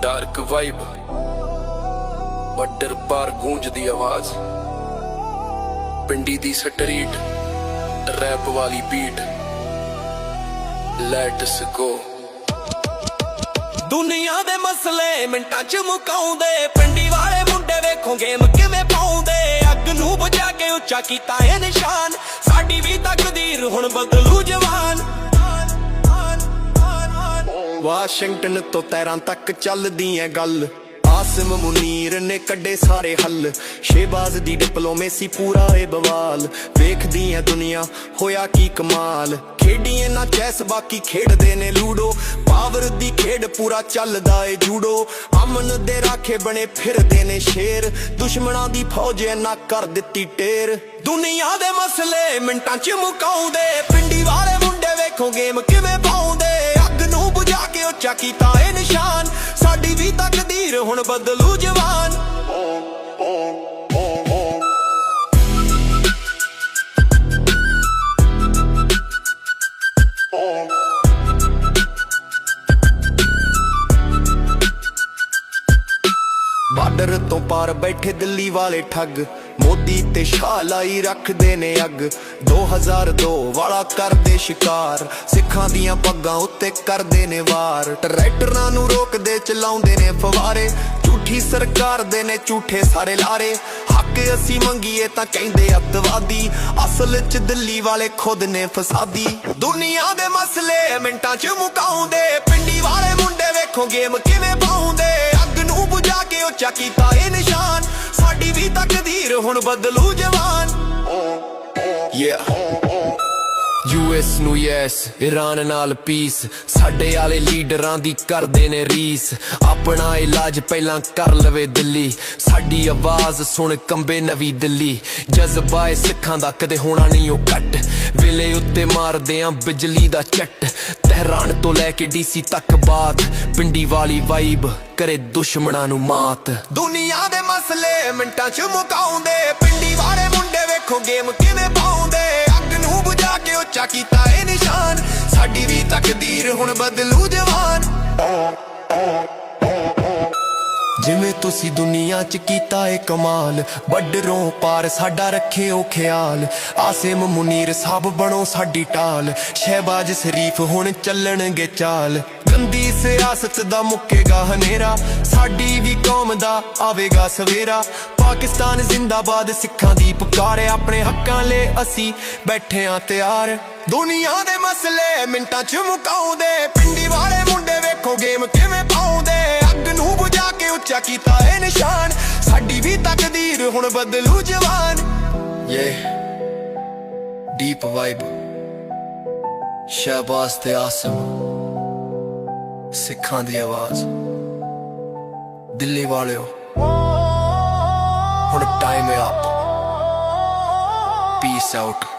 Dark vibe बड्डर पार गूंजदी आवाज पिंडी the street rap वाली beat let's go. दुनिया दे मसले मिंटां च मुकाउंदे पिंडी वाले मुंडे वेखो गेम किवें पाउंदे अग नूं बुझा के उच्चा कीता ए निशान साडी भी तकदीर हुण बदलू जवान। वाशिंगटन तो तैरां तक चलदी है गल आसिम मुनीर ने कड्डे सारे हल शेबाज दी डिप्लोमेसी पूरा ए बवाल वेखदी है दुनिया होया की कमाल खेडिए ना चैस बाकी खेडदे ने लूडो पावर दी खेड पूरा चलदा ए जूडो अमन दे राखे बने फिरदे ने शेर दुश्मनां दी फौज ना कर दित्ती टेर दुनिया दे मसले मिंटां च मुकाउंदे पिंडी वाले मुंडे वेखो गेम किवें पाउंदे अग नूं बुझा के उच्चा कीता ए निशान साडी भी तकदीर हुण बदलू जवान। बार्डर तो पार बैठे दिल्ली वाले ठग मोदी ते शाह लाई रखदे ने अग 2002 वाला करदे शिकार सिखां दियां पग्गां उत्ते करदे ने वार ट्रैक्टरां नूं रोकदे चलाउंदे ने फवारे झूठी सरकार दे ने झूठे सारे लारे हक असी मंगीए तां कहिंदे अतवादी असल च दिल्ली वाले खुद ने फसादी। दुनिया दे मसले मिंटां च मुकाउंदे पिंडी वाले मुंडे वेखो गेम किवें पाउंदे अग नूं बुझा के उच्चा कीता ए निशान साडी भी तकदीर हुण बदलू जवान। यूएस नू यस ईरान नाल पीस साडे आले लीडरां दी करदे ने रीस अपना इलाज पहलां कर लवे दिल्ली साडी आवाज सुन कंबे नवी दिल्ली जज्बा ए सिखां दा कदे होना नहीं ओ घट वेले उत्ते मारदे आ बिजली दा झट तहरान तो लैके डीसी तक बात पिंडी वाली वाइब करे दुश्मनां नू मात। दुनिया दे मसले मिंटां च मुकाउंदे पिंडी वाले मुंडे वेखो गेम किवें पाउंदे अग नूं बुझा के उच्चा कीता ए निशान साडी भी तकदीर हुण बदलू जवान। जिवें तुसी दुनिया च कीता ए कमाल बड्डरों पार साडा रखे ओ ख्याल आसिम मुनीर साहब बनो साडी टाल शहबाज शरीफ हुण चलणगे चाल गंदी सियासत दा मुक्केगा हनेरा साडी भी कौम दा आवेगा सवेरा पाकिस्तान जिंदाबाद सिखां दी पुकारे अपने हक्कां ले असी बैठे आ तैयार। दुनिया दे मसले मिंटां च मुकाउंदे पिंडी वाले मुंडे वेखो गेम किवें पाउंदे अग नूं बुझा के उच्चा कीता ए निशान साडी भी तकदीर हुण बदलू जवान। डीप वाइब शहबाज ते आसिम सिखां दी आवाज दिल्ली वालिओ हुण टाइम है अप पीस आउट।